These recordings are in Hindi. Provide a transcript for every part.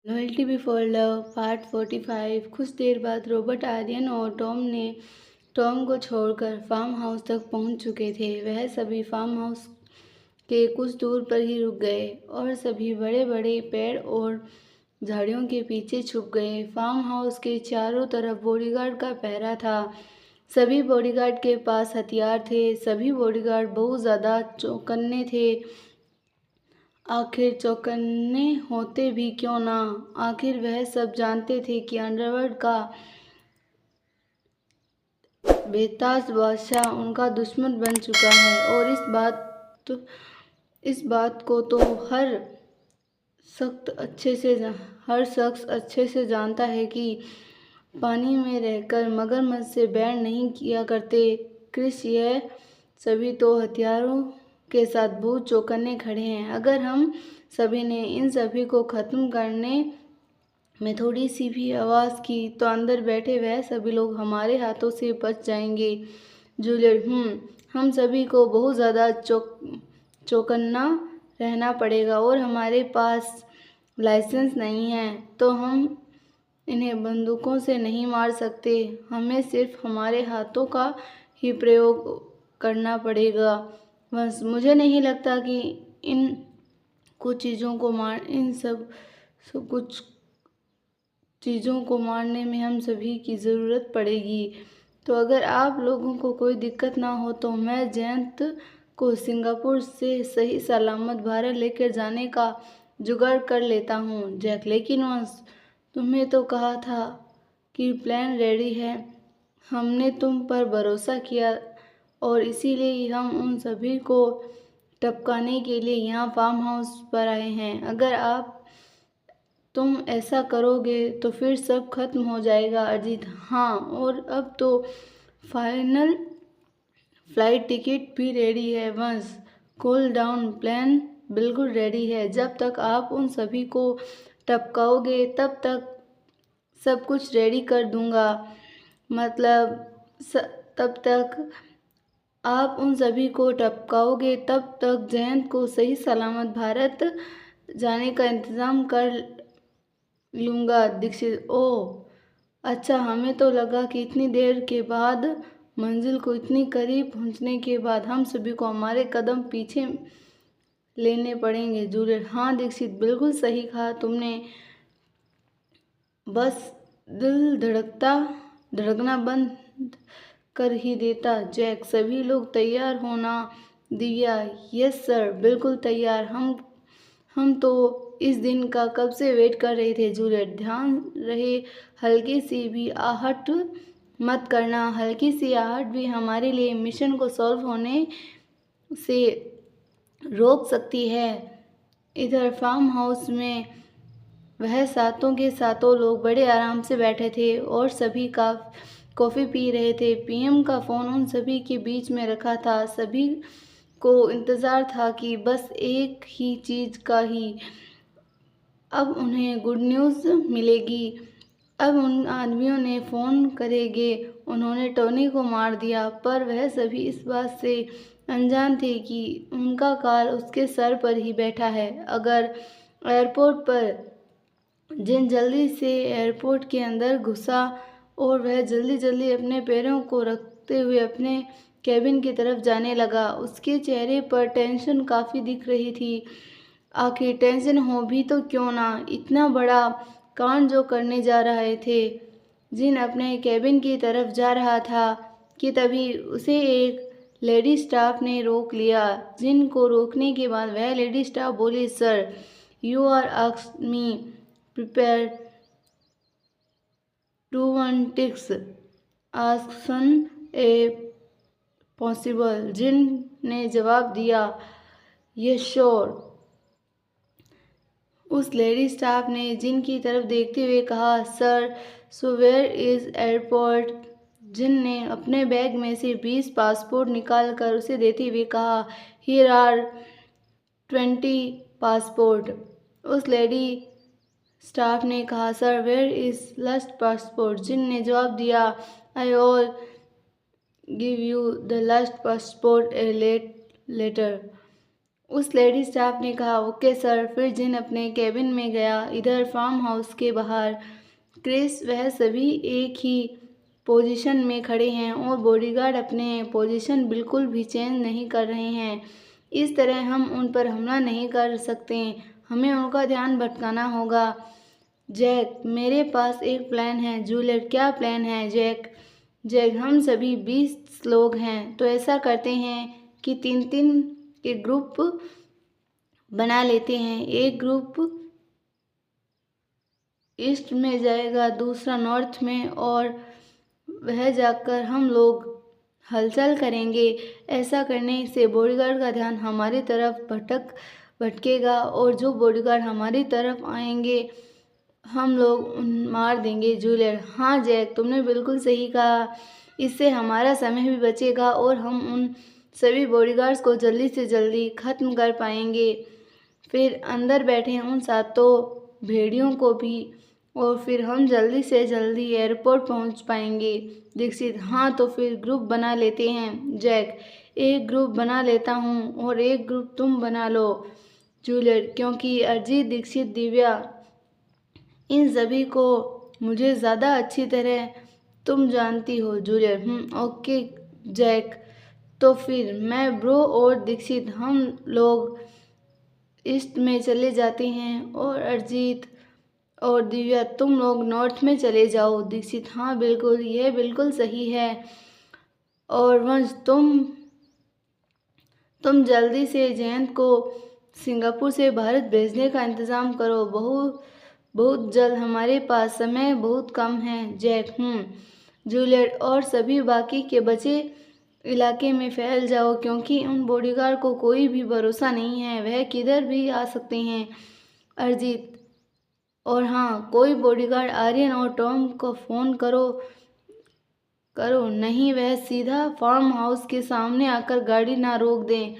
Loyalty before love part 45। कुछ देर बाद रॉबर्ट, आर्यन और टॉम को छोड़कर फार्म हाउस तक पहुंच चुके थे। वह सभी फार्म हाउस के कुछ दूर पर ही रुक गए और सभी बड़े बड़े पेड़ और झाड़ियों के पीछे छुप गए। फार्म हाउस के चारों तरफ बॉडीगार्ड का पहरा था। सभी बॉडीगार्ड के पास हथियार थे। सभी बॉडीगार्ड बहुत ज़्यादा चौकन्ने थे। आखिर चौकन्ने होते भी क्यों ना, आखिर वह सब जानते थे कि अंडरवर्ल्ड का बेताज बादशाह उनका दुश्मन बन चुका है। और इस बात को तो हर शख्स अच्छे से जानता है कि पानी में रहकर मगरमच्छ से बैर नहीं किया करते। क्रिस, यह सभी तो हथियारों के साथ बहुत चौकन्ने खड़े हैं। अगर हम सभी ने इन सभी को ख़त्म करने में थोड़ी सी भी आवाज़ की तो अंदर बैठे वह सभी लोग हमारे हाथों से बच जाएंगे। जूलियट, हम सभी को बहुत ज़्यादा चौकन्ना रहना पड़ेगा और हमारे पास लाइसेंस नहीं है तो हम इन्हें बंदूकों से नहीं मार सकते। हमें सिर्फ हमारे हाथों का ही प्रयोग करना पड़ेगा। बस मुझे नहीं लगता कि इन कुछ चीज़ों को मारने में हम सभी की ज़रूरत पड़ेगी। तो अगर आप लोगों को कोई दिक्कत ना हो तो मैं जयंत को सिंगापुर से सही सलामत भारत लेकर जाने का जुगाड़ कर लेता हूँ। जैक, लेकिन वंश, तुम्हें तो कहा था कि प्लान रेडी है। हमने तुम पर भरोसा किया और इसीलिए हम उन सभी को टपकाने के लिए यहाँ फार्म हाउस पर आए हैं। अगर तुम ऐसा करोगे तो फिर सब खत्म हो जाएगा। अजीत, हाँ, और अब तो फाइनल फ्लाइट टिकट भी रेडी है। वंश, कूल डाउन, प्लान बिल्कुल रेडी है। जब तक आप उन सभी को टपकाओगे तब तक सब कुछ रेडी कर दूंगा। मतलब तब तक आप उन सभी को टपकाओगे तब तक जयंत को सही सलामत भारत जाने का इंतज़ाम कर लूँगा। दीक्षित, ओह अच्छा, हमें तो लगा कि इतनी देर के बाद, मंजिल को इतनी करीब पहुंचने के बाद हम सभी को हमारे कदम पीछे लेने पड़ेंगे। जूलियट, हाँ दीक्षित, बिल्कुल सही कहा तुमने। बस दिल धड़कना बंद कर ही देता। जैक, सभी लोग तैयार हो ना? दिव्या, यस सर, बिल्कुल तैयार। हम तो इस दिन का कब से वेट कर रहे थे। जूलियट, ध्यान रहे हल्की सी भी आहट मत करना। हल्की सी आहट भी हमारे लिए मिशन को सॉल्व होने से रोक सकती है। इधर फार्म हाउस में वह सातों के सातों लोग बड़े आराम से बैठे थे और सभी कॉफ़ी पी रहे थे। पीएम का फ़ोन उन सभी के बीच में रखा था। सभी को इंतज़ार था कि बस एक ही चीज़ का ही अब उन्हें गुड न्यूज़ मिलेगी। अब उन आदमियों ने फ़ोन करेंगे उन्होंने टोनी को मार दिया, पर वह सभी इस बात से अनजान थे कि उनका काल उसके सर पर ही बैठा है। अगर एयरपोर्ट पर जिन जल्दी से एयरपोर्ट के अंदर घुसा और वह जल्दी जल्दी अपने पैरों को रखते हुए अपने कैबिन की तरफ जाने लगा। उसके चेहरे पर टेंशन काफ़ी दिख रही थी। आखिर टेंशन हो भी तो क्यों ना, इतना बड़ा कांड जो करने जा रहे थे। जिन अपने कैबिन की तरफ जा रहा था कि तभी उसे एक लेडी स्टाफ ने रोक लिया। जिन को रोकने के बाद वह लेडी स्टाफ बोली, sir, you are asked me prepare to one ticks asking a possible. Jin ने जवाब दिया, यस श्योर। उस लेडी स्टाफ ने जिन की तरफ देखते हुए कहा, sir, so where is airport. Jin ने अपने बैग में से 20 पासपोर्ट निकाल कर उसे देते हुए कहा, हियर आर 20 पासपोर्ट। उस लेडी स्टाफ ने कहा, sir, where is last passport. Jin ने जवाब दिया, I'll give you the last passport a letter. उस लेडी स्टाफ ने कहा, ओके सर। फिर जिन अपने केबिन में गया। इधर फार्म हाउस के बाहर क्रिस वह सभी एक ही पोजीशन में खड़े हैं और बॉडीगार्ड अपने पोजीशन बिल्कुल भी चेंज नहीं कर रहे हैं। इस तरह हम उन पर हमला नहीं कर सकते, हमें उनका ध्यान भटकाना होगा। जैक, मेरे पास एक प्लान है। जूलियट, क्या प्लान है जैक? जैक, हम सभी 20 लोग हैं, तो ऐसा करते हैं कि 3-3 के ग्रुप बना लेते हैं। एक ग्रुप ईस्ट में जाएगा, दूसरा नॉर्थ में, और वह जाकर हम लोग हलचल करेंगे। ऐसा करने से बॉडीगार्ड का ध्यान हमारी तरफ भटकेगा और जो बॉडीगार्ड हमारी तरफ आएंगे हम लोग मार देंगे। जूलियट, हाँ जैक, तुमने बिल्कुल सही कहा। इससे हमारा समय भी बचेगा और हम उन सभी बॉडीगार्ड्स को जल्दी से जल्दी ख़त्म कर पाएंगे। फिर अंदर बैठे उन 7 भेड़ियों को भी, और फिर हम जल्दी से जल्दी एयरपोर्ट पहुंच पाएंगे। दीक्षित, हाँ तो फिर ग्रुप बना लेते हैं। जैक, एक ग्रुप बना लेता हूँ और एक ग्रुप तुम बना लो। जूलियट, क्योंकि अरिजीत, दीक्षित, दिव्या, इन सभी को मुझे ज़्यादा अच्छी तरह तुम जानती हो। Juliet, okay Jack. तो फिर मैं, ब्रो और दीक्षित हम लोग ईस्ट में चले जाते हैं और अरिजीत और दिव्या तुम लोग नॉर्थ में चले जाओ। दीक्षित, हाँ बिल्कुल, यह बिल्कुल सही है। और वंश, तुम जल्दी से जयंत को सिंगापुर से भारत भेजने का इंतज़ाम करो। बहुत जल्द, हमारे पास समय बहुत कम है। जैक, जूलियट, और सभी बाकी के बचे इलाके में फैल जाओ, क्योंकि उन बॉडीगार्ड को कोई भी भरोसा नहीं है, वह किधर भी आ सकते हैं। अरिजीत, और हाँ, कोई बॉडीगार्ड आर्यन और टॉम को फ़ोन करो नहीं, वह सीधा फार्म हाउस के सामने आकर गाड़ी ना रोक दें,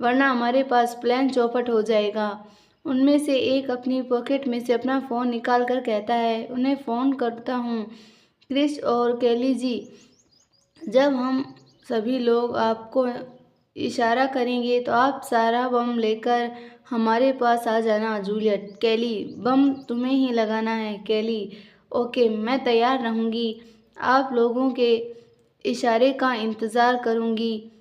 वरना हमारे पास प्लान चौपट हो जाएगा। उनमें से एक अपनी पॉकेट में से अपना फ़ोन निकाल कर कहता है, उन्हें फ़ोन करता हूँ। क्रिस और कैली जी, जब हम सभी लोग आपको इशारा करेंगे तो आप सारा बम लेकर हमारे पास आ जाना। जूलियट, कैली, बम तुम्हें ही लगाना है। कैली, ओके, मैं तैयार रहूँगी, आप लोगों के इशारे का इंतज़ार करूँगी।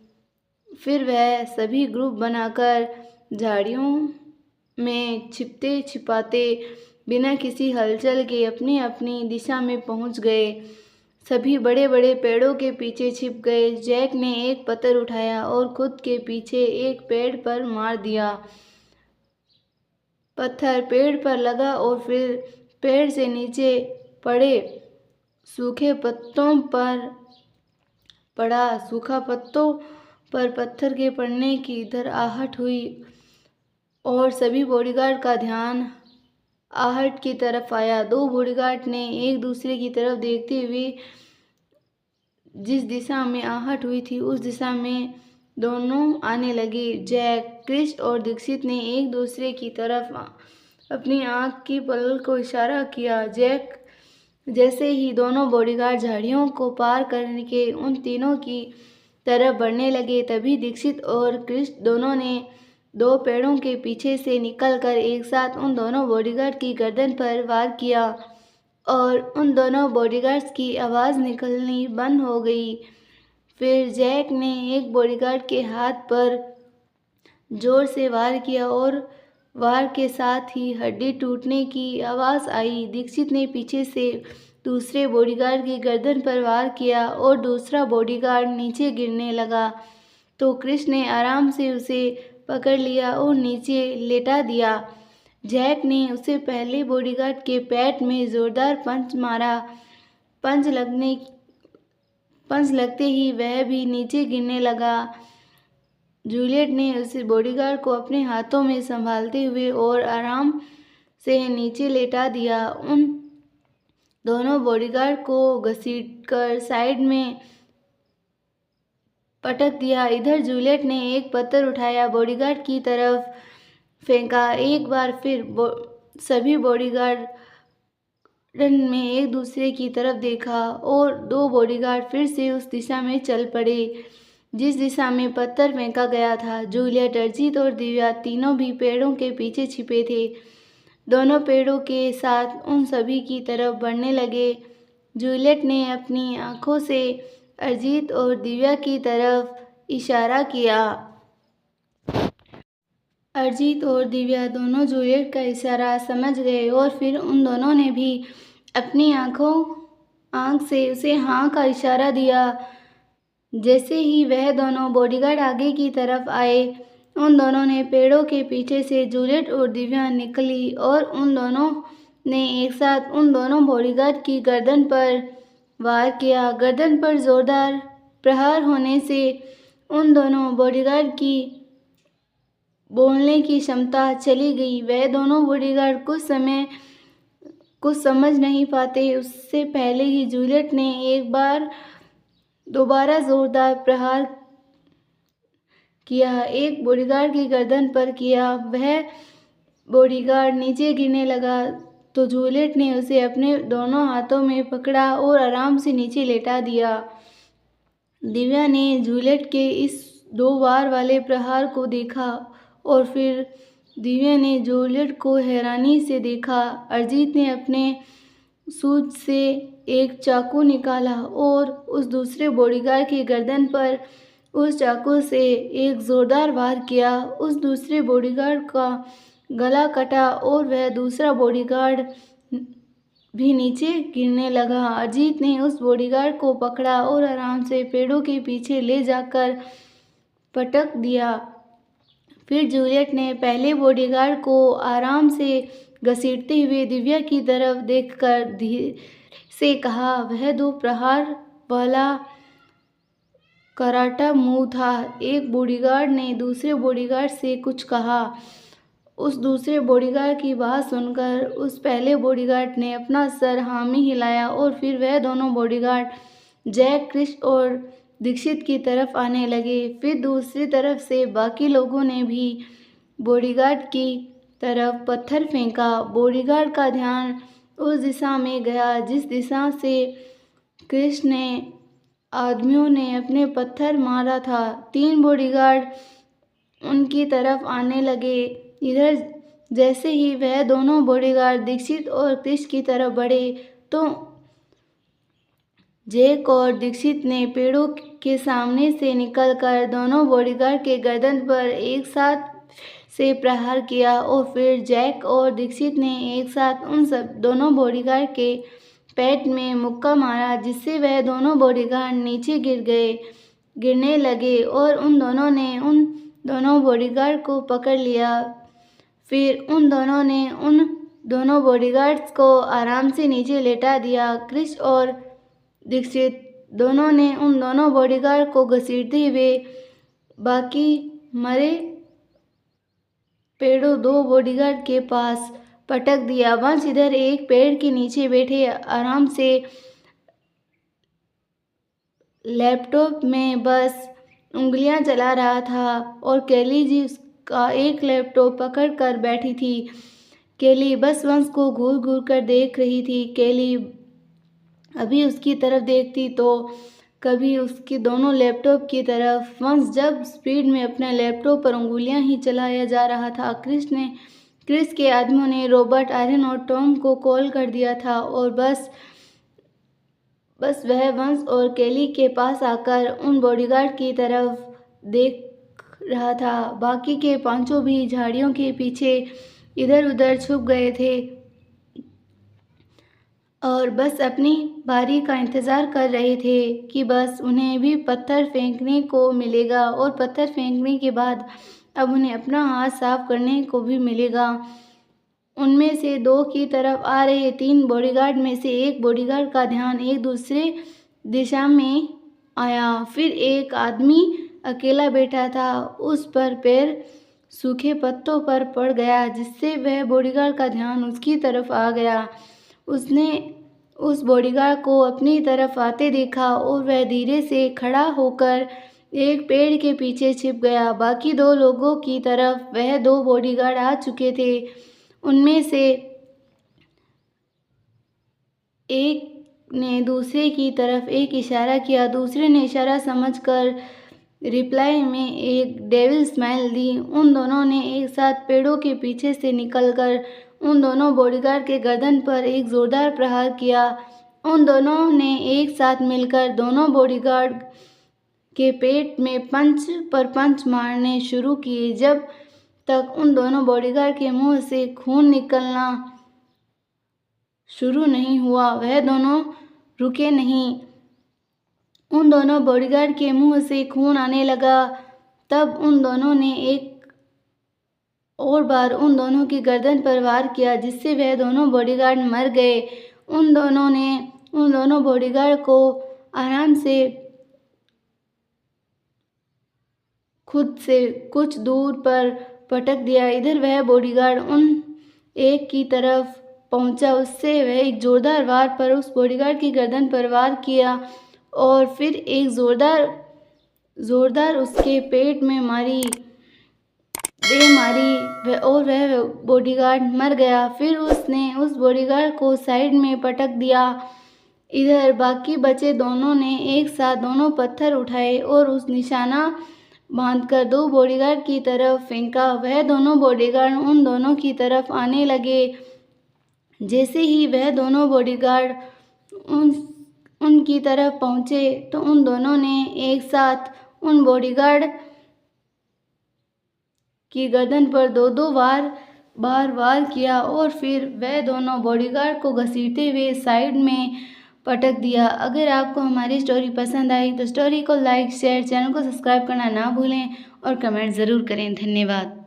फिर वह सभी ग्रुप बनाकर झाड़ियों में छिपते छिपाते बिना किसी हलचल के अपनी अपनी दिशा में पहुंच गए। सभी बड़े बड़े पेड़ों के पीछे छिप गए। जैक ने एक पत्थर उठाया और खुद के पीछे एक पेड़ पर मार दिया। पत्थर पेड़ पर लगा और फिर पेड़ से नीचे पड़े सूखे पत्तों पर पड़ा। सूखा पत्तों पर पत्थर के पड़ने की इधर आहट हुई और सभी बॉडीगार्ड का ध्यान आहट की तरफ आया। 2 बॉडीगार्ड ने एक दूसरे की तरफ देखते हुए जिस दिशा में आहट हुई थी उस दिशा में दोनों आने लगे। जैक, क्रिस और दीक्षित ने एक दूसरे की तरफ अपनी आंख की पलक को इशारा किया। जैक जैसे ही दोनों बॉडीगार्ड झाड़ियों को पार करके उन तीनों की तरफ बढ़ने लगे, तभी दीक्षित और क्रिस दोनों ने 2 पेड़ों के पीछे से निकलकर एक साथ उन दोनों बॉडीगार्ड की गर्दन पर वार किया और उन दोनों बॉडीगार्ड्स की आवाज़ निकलनी बंद हो गई। फिर जैक ने एक बॉडीगार्ड के हाथ पर जोर से वार किया और वार के साथ ही हड्डी टूटने की आवाज़ आई। दीक्षित ने पीछे से दूसरे बॉडीगार्ड की गर्दन पर वार किया और दूसरा बॉडीगार्ड नीचे गिरने लगा, तो क्रिस ने आराम से उसे पकड़ लिया और नीचे लेटा दिया। जैक ने उसे पहले बॉडीगार्ड के पेट में जोरदार पंच मारा। पंच लगते ही वह भी नीचे गिरने लगा। जूलियट ने उस बॉडीगार्ड को अपने हाथों में संभालते हुए और आराम से नीचे लेटा दिया। उन दोनों बॉडीगार्ड को घसीटकर साइड में पटक दिया। इधर जूलियट ने एक पत्थर उठाया, बॉडीगार्ड की तरफ फेंका। एक बार फिर सभी बॉडीगार्ड में एक दूसरे की तरफ देखा और 2 बॉडीगार्ड फिर से उस दिशा में चल पड़े। जिस दिशा में पत्थर फेंका गया था। जूलियट, अरिजीत और दिव्या तीनों भी पेड़ों के पीछे छिपे थे। दोनों पेड़ों के साथ उन सभी की तरफ बढ़ने लगे। जूलियट ने अपनी आंखों से अरिजीत और दिव्या की तरफ इशारा किया। अरिजीत और दिव्या दोनों जूलियट का इशारा समझ गए और फिर उन दोनों ने भी अपनी आंख से उसे हाँ का इशारा दिया। जैसे ही वह दोनों बॉडीगार्ड आगे की तरफ आए, उन दोनों ने पेड़ों के पीछे से जूलियट और दिव्या निकली और उन दोनों ने एक साथ उन दोनों बॉडीगार्ड की गर्दन पर वार किया। गर्दन पर जोरदार प्रहार होने से उन दोनों बॉडीगार्ड की बोलने की क्षमता चली गई। वह दोनों बॉडीगार्ड कुछ समझ नहीं पाते उससे पहले ही जूलियट ने दोबारा जोरदार प्रहार किया। एक बॉडीगार्ड की गर्दन पर किया। वह बॉडीगार्ड नीचे गिरने लगा तो जूलियट ने उसे अपने दोनों हाथों में पकड़ा और आराम से नीचे लेटा दिया। दिव्या ने जूलियट के इस 2 वार वाले प्रहार को देखा और फिर दिव्या ने जूलियट को हैरानी से देखा। अरिजीत ने अपने सूट से एक चाकू निकाला और उस दूसरे बॉडीगार्ड की गर्दन पर उस चाकू से एक जोरदार वार किया। उस दूसरे बॉडीगार्ड का गला कटा और वह दूसरा बॉडीगार्ड भी नीचे गिरने लगा। अरिजीत ने उस बॉडीगार्ड को पकड़ा और आराम से पेड़ों के पीछे ले जाकर पटक दिया। फिर जूलियट ने पहले बॉडीगार्ड को आराम से घसीटते हुए दिव्या की तरफ देखकर धीरे से कहा, वह 2 प्रहार वाला कराटा मूव था। एक बॉडीगार्ड ने दूसरे बॉडीगार्ड से कुछ कहा। उस दूसरे बॉडीगार्ड की बात सुनकर उस पहले बॉडीगार्ड ने अपना सर हामी हिलाया और फिर वह दोनों बॉडीगार्ड जैक, क्रिस और दीक्षित की तरफ आने लगे। फिर दूसरी तरफ से बाकी लोगों ने भी बॉडीगार्ड की तरफ पत्थर फेंका। बॉडीगार्ड का ध्यान उस दिशा में गया जिस दिशा से क्रिस ने आदमियों ने अपने पत्थर मारा था। 3 बॉडीगार्ड उनकी तरफ आने लगे। इधर जैसे ही वह दोनों बॉडीगार्ड दीक्षित और क्रिस की तरफ बढ़े तो जैक और दीक्षित ने पेड़ों के सामने से निकलकर दोनों बॉडीगार्ड के गर्दन पर एक साथ से प्रहार किया और फिर जैक और दीक्षित ने एक साथ उन दोनों बॉडीगार्ड के पेट में मुक्का मारा जिससे वह दोनों बॉडीगार्ड नीचे गिरने लगे और उन दोनों बॉडीगार्ड को पकड़ लिया। फिर उन दोनों ने उन दोनों बॉडीगार्ड्स को आराम से नीचे लेटा दिया। क्रिस और दीक्षित दोनों ने उन दोनों बॉडीगार्ड को घसीटते हुए बाकी मरे पेड़ों 2 बॉडीगार्ड के पास पटक दिया। वंश इधर एक पेड़ के नीचे बैठे आराम से लैपटॉप में बस उंगलियां चला रहा था और केली जी उसका एक लैपटॉप पकड़ कर बैठी थी। केली बस वंश को घूर घूर कर देख रही थी। केली अभी उसकी तरफ देखती तो कभी उसके दोनों लैपटॉप की तरफ। वंश जब स्पीड में अपने लैपटॉप पर उंगलियां ही चलाया जा रहा था। क्रिस के आदमियों ने रॉबर्ट, आयरन और टॉम को कॉल कर दिया था और बस वह वंश और केली के पास आकर उन बॉडीगार्ड की तरफ देख रहा था। बाकी के 5 भी झाड़ियों के पीछे इधर उधर छुप गए थे और बस अपनी बारी का इंतज़ार कर रहे थे कि बस उन्हें भी पत्थर फेंकने को मिलेगा और पत्थर फेंकने के बाद अब उन्हें अपना हाथ साफ करने को भी मिलेगा। उनमें से 2 की तरफ आ रहे 3 बॉडीगार्ड में से एक बॉडीगार्ड का ध्यान एक दूसरे दिशा में आया। फिर एक आदमी अकेला बैठा था। उस पर पैर सूखे पत्तों पर पड़ गया जिससे वह बॉडीगार्ड का ध्यान उसकी तरफ आ गया। उसने उस बॉडीगार्ड को अपनी तरफ आते देखा और वह धीरे से खड़ा होकर एक पेड़ के पीछे छिप गया। बाकी 2 लोगों की तरफ वह 2 बॉडीगार्ड आ चुके थे। उनमें से एक ने दूसरे की तरफ एक इशारा किया। दूसरे ने इशारा समझकर रिप्लाई में एक डेविल स्माइल दी। उन दोनों ने एक साथ पेड़ों के पीछे से निकलकर उन दोनों बॉडीगार्ड के गर्दन पर एक जोरदार प्रहार किया। उन दोनों ने एक साथ मिलकर दोनों बॉडीगार्ड के पेट में पंच पर पंच मारने शुरू किए जब तक उन दोनों बॉडीगार्ड के मुंह से खून निकलना शुरू नहीं हुआ, वह दोनों रुके नहीं। उन दोनों बॉडीगार्ड के मुंह से खून आने लगा। तब उन दोनों ने एक और बार उन दोनों की गर्दन पर वार किया, जिससे वह दोनों बॉडीगार्ड मर गए। उन दोनों ने उन दोनों बॉडीगार्ड को आराम से खुद से कुछ दूर पर पटक दिया। इधर वह बॉडीगार्ड उन एक की तरफ पहुंचा, उससे वह एक जोरदार वार पर उस बॉडीगार्ड की गर्दन पर वार किया और फिर एक जोरदार उसके पेट में मारी और वह बॉडीगार्ड मर गया। फिर उसने उस बॉडीगार्ड को साइड में पटक दिया। इधर बाकी बचे दोनों ने एक साथ दोनों पत्थर उठाए और उस निशाना बांधकर दो बॉडीगार्ड की तरफ फेंका। वह दोनों बॉडीगार्ड उन दोनों की तरफ आने लगे। जैसे ही वह दोनों बॉडीगार्ड उनकी तरफ पहुंचे तो उन दोनों ने एक साथ उन बॉडीगार्ड की गर्दन पर दो बार वार किया और फिर वह दोनों बॉडीगार्ड को घसीटते हुए साइड में पटक दिया। अगर आपको हमारी स्टोरी पसंद आई तो स्टोरी को लाइक शेयर, चैनल को सब्सक्राइब करना ना भूलें और कमेंट ज़रूर करें। धन्यवाद।